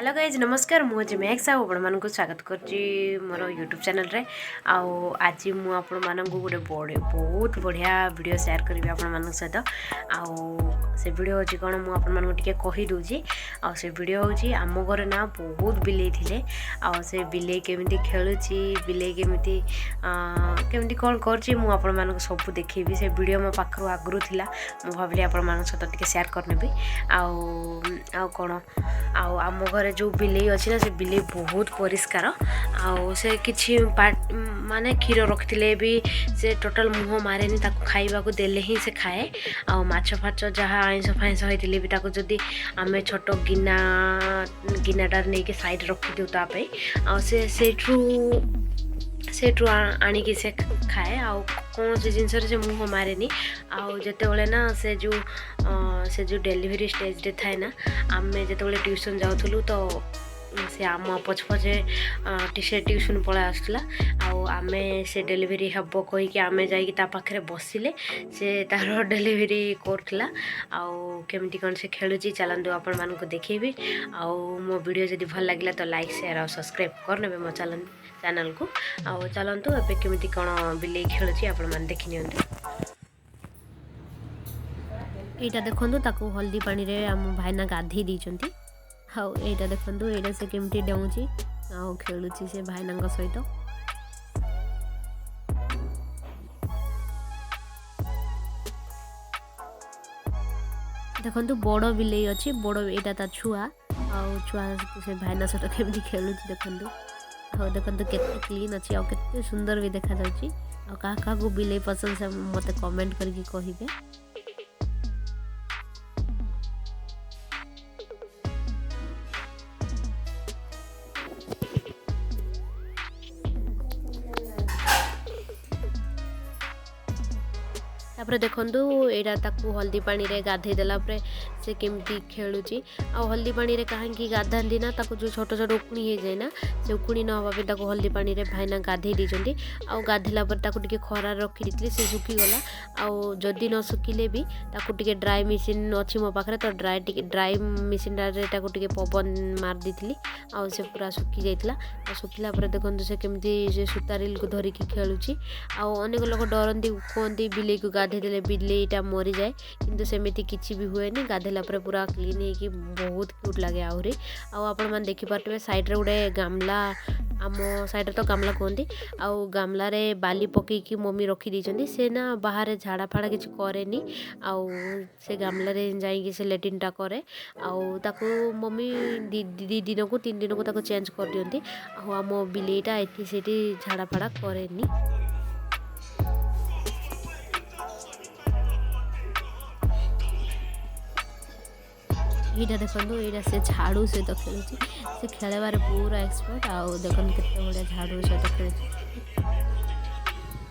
Hello guys नमस्कार मुझे मेहक साहू आपको स्वागत करची मोर यूट्यूब चैनल रे आज मु आपण मानक गोटे बहुत बढ़िया वीडियो शेयर करी आपण सहित से वीडियो होची कौन मु आपण मानक टिके कहि दूची से वीडियो होची आम घर ना बहुत बिले थिले से बिले केमिति खेलुची बिले केमिति केमिति कौन करची मु आपण मानक सब देखिबी से वीडियो मो पाखरु आगरु थिला मु भाबली आपण मानक सहित टिके शेयर करनेबी आ कौन आम घर जो बिले अच्छी ना से बिले बहुत परिष्कार से किसी माने क्षीर रखिले भी से टोटल मुह मारे खाइबा को देले ही से खाए माछ फाच जहाँ आइंस फाइंस होते भी जदि आम छोट गिनाटार नहीं कि साइड रखी तापाई सेठू आणिकी से खाए कौन से जिनस से मुह मारे जिते ना से जो डेलीवरी स्टेज रे थाए ना आम जिते ट्यूशन जाऊँ तो से आम पछ पछे से ट्यूशन पड़ा आसला आम से डेलीवरी हम कहीकि आम जाखे बसिले से तार डेलीवरी करला केमती कौन से खेलुची चलतु आपण मानक देखेबी मो वीडियो जदि भल लगे तो लाइक शेयर और सब्सक्राइब करने मो चैनल को चलतु एबे केमती कौन बिले खेलुची आपण मान देखि नियंतु। एटा देखंतु ताको हल्दी पानी रे आम भाईना गाधे दीचंती एटा देखंतु एटा से केमती डेउची खेलुची से भाईना सहित देखंतु बड़ बिले अच्छी बड़ एटा ता छुआ छुआ से भाईना सहित केमती खेलुची देखंतु देखंतु केते क्लीन अच्छी केते सुंदर भी देखा जाउची का को बिले पसंद से मते कमेंट करके कहिबे। तापर देखंतु एटा ताकू हल्दी पानी रे गाधे देला परे से केमती खेलुची हल्दी पानी रे कहीं गाधाती ना ताकू जो छोट छोट उकुणी हो जाए ना से उकुणी न हवा भी ताकू हल्दी पानी रे भाईना गाधे दीचंती गाधेला पर ताकू टिके खरा रखी दी से सुखी गला जदि न सुखिले भी ताकू टिके ड्राई मशीन अच्छी मो पाखरे तो ड्राई मशीन रे ताकू टिके पवन मार दी से पूरा सुखी जाइतला सुखिला पर देखंतु से केमती से सूतारिल को धरिकी खेलुची अनेक लोग डरती कहती बिले को गाधे देले बिलेटा मरी जाए किंतु सेमिति किछि भी हुए नहीं गाधेला पर पूरा क्लीन है कि बहुत क्यूट लगे आहरी आपण मैंने देखिपे साइड रे गोटे गामला आम साइड रे तो गामला कहती गामला रे बाली पकईकी मम्मी रखी देइचंदी से ना बाहर झाड़ा फाड़ा किछि करेनी से गामला रे जाइकी से लेट्रिन टा करे ताको मम्मी दी दिन को 3 दिन को ताको चेंज कर दियंती आम बिलेटा एठी सेठी झाड़ा फाड़ा करेनी। यहाँ देखो यहाँ से झाड़ू सहित खेलुची से खेलबार पूरा एक्सपर्ट देख केते बढ़िया झाड़ू सहित खेलुची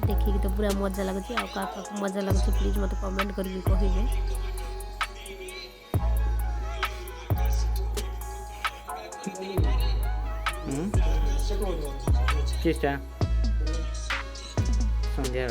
देखिए तो पूरा मजा लगुच मजा लगुच प्लीज मत कमेंट करके कहिबे। संध्या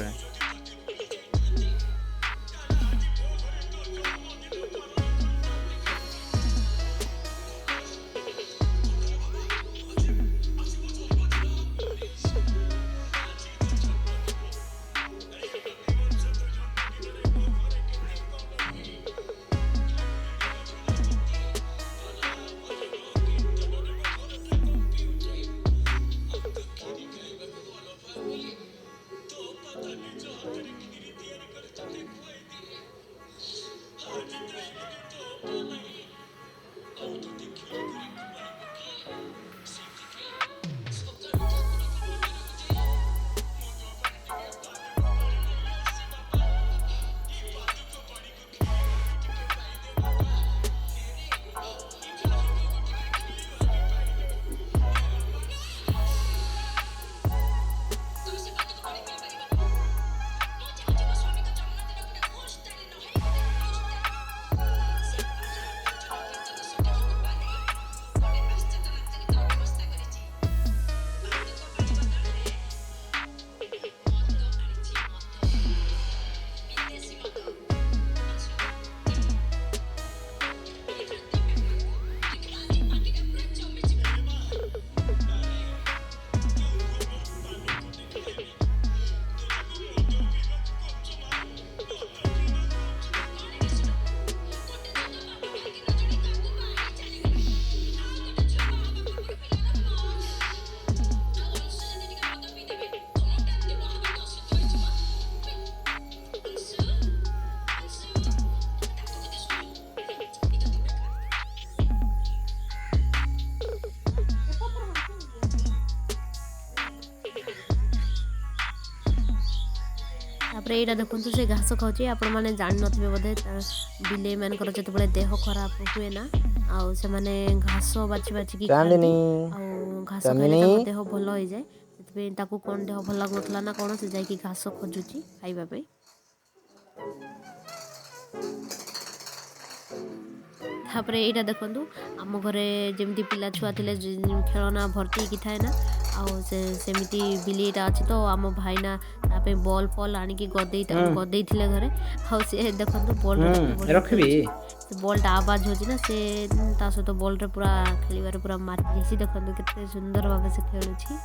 तापर यहाँ देखो से घास खाऊँ आपण मैंने जान नथिबे बोधे बिले मानकर जो देह खराब हुए ना आउ से माने घास बाछि बाछि खाती आउ घास खाइले देह भल हो जाए से कौन देह भल लगुला ना कौन से जाकि घास खोजुची खाइबा तापर यहाँ देखु आम घरे जमी पिला छुआ थे खेलना भर्ती की थाए ना आउ सेमती बिलीटा अच्छी तो आम भाईना ताप बॉल फल आणिकी गदे थे घरे आउ सी देखो बॉल बॉलटा आवाज हो से सहित बॉल रे पूरा खेल पूरा माति देखो केते सुंदर भाव से खेलुची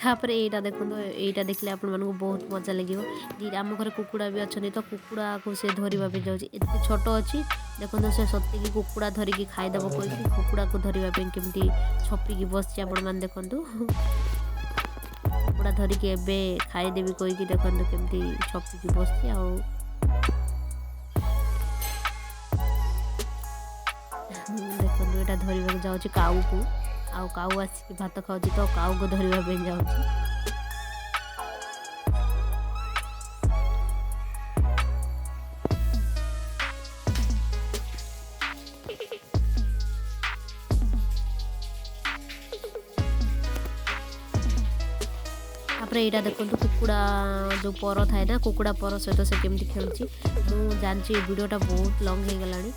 तापर यहाँ देखो यहाँ देखले आपण मानक बहुत मजा लगे आम घर कुकुड़ा भी अच्छा तो कुकुड़ा को से धरवा जाऊँगी एत छोट अच्छी देखो से सत्य कुकुड़ा धरिकी खाईदेव कह कुकुड़ा को धरवाई केमती छपिकी बस आपण मैंने देखु कुकुड़ा धरिकी एवं खाईदेवी कहीकि देखो केमती छपिकी बस देखो यहाँ धरवा जाऊँगी काऊ को आउ काऊ आसिक भात खाऊँ तो काऊ को धरवा जाऊँगी तापर यहाँ देखो कुकुड़ा जो पर थाए ना कुकुड़ा पर सहित से केमती खेलुची मु जानची वीडियोटा बहुत लंग हो गलानी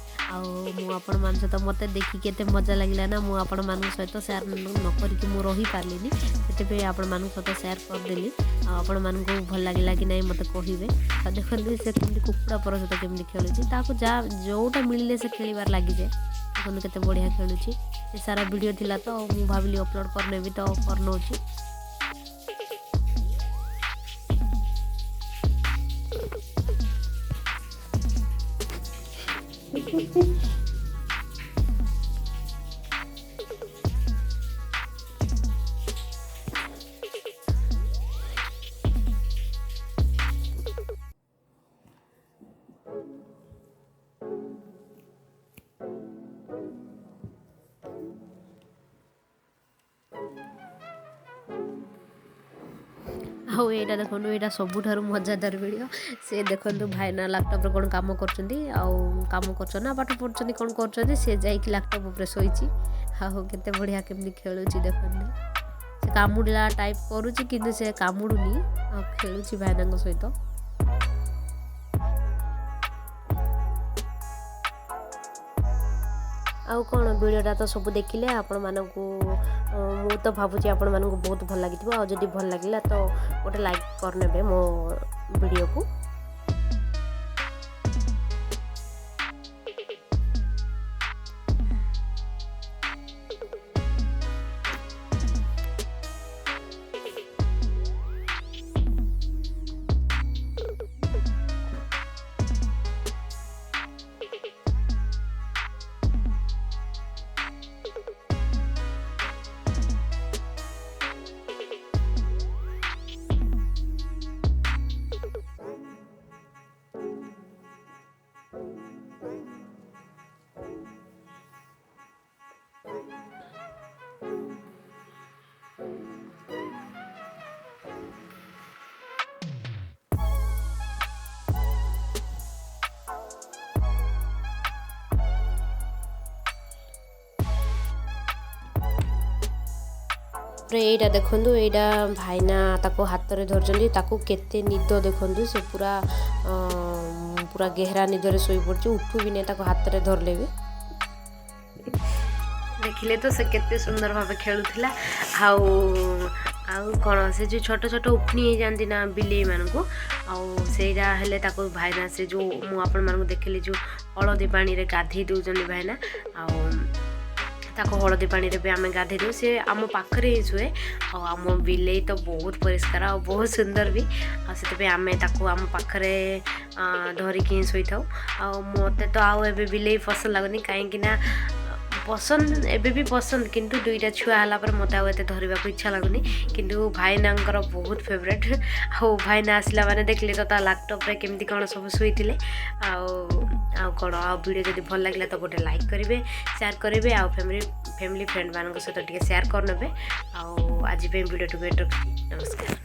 आपण मान सहित मत देखिए केते मजा लगिला ना मु आपण मान सहित शेयर न करके मु रही पारलिनी से आपण मान सहित शेयर करदेली आपण मान को भल लगिला कि नहीं मत कहिबे देखते से केमती कुकुड़ा पर सहित केमती खेलुची ताको जा जोटा मिलले से खेलिबार लागि जाए देखो केते बढ़िया खेलुची सारा वीडियो थिला तो मु भाबिली अपलोड करने भी तो करनोची आउ यहाँ देखो यहाँ सबुठ मजादार वीडियो से देखो भाईना लैपटॉप रे कौन काम कर ना पाठ पढ़ुं कौन कर सी जाकि लैपटॉप उपर शोची आउ केते बढ़िया केमती खेलुची देखो से कामुड़ा टाइप करुच्ची किंतु से कामुड़ुनी आ खेलुची भाईना सहित आउ कौन वीडियोटा तो सब देखिले आपण मानकू मु तो भावुची आपण मानकू बहुत भल लगी आ जदि भल लगिला तो गोटे लाइक करने मो वीडियो को यहाँ देखु यहाँ भाईना ताको हाथ में धरछन्ती ताको केते निद देखु से पूरा पूरा गहरा निदरे शोई पड़ी उठू भी नहीं ताको हाथ में धरले भी देखिले तो से केते सुंदर भाव खेलुथिला आउ आउ कौन से जो छोट छोट उखणी हो जाती ना बिलेई मानक आईटा हेल्ले भाईना से जो मुझे देखिली जो हलदी पानी रे गाधे दौरान भाईना आको हलदी पानी रे भी आम गाधे दू सी आम पाखे ही शुए आम बिलेई तो बहुत परिष्कार और बहुत सुंदर भी आम आम पाखे धरिकी ही शोई था मत तो आउ बिलेई पसंद लगुनि कहीं पसंद एबे भी पसंद किंतु दुईटा छुआ हला पर मत आते धरवा को इच्छा लगुनि किंतु भाईना बहुत फेवरेट आ भाईना आसला माने देखले तो लैपटॉप रे केमती कौन सब शुई कौन वीडियो जब भल लगे तो गोटे लाइक करेंगे शेयर करेंगे आ फैमिली फ्रेंड मान सहित शेयर करने आज वीडियो टू नमस्कार।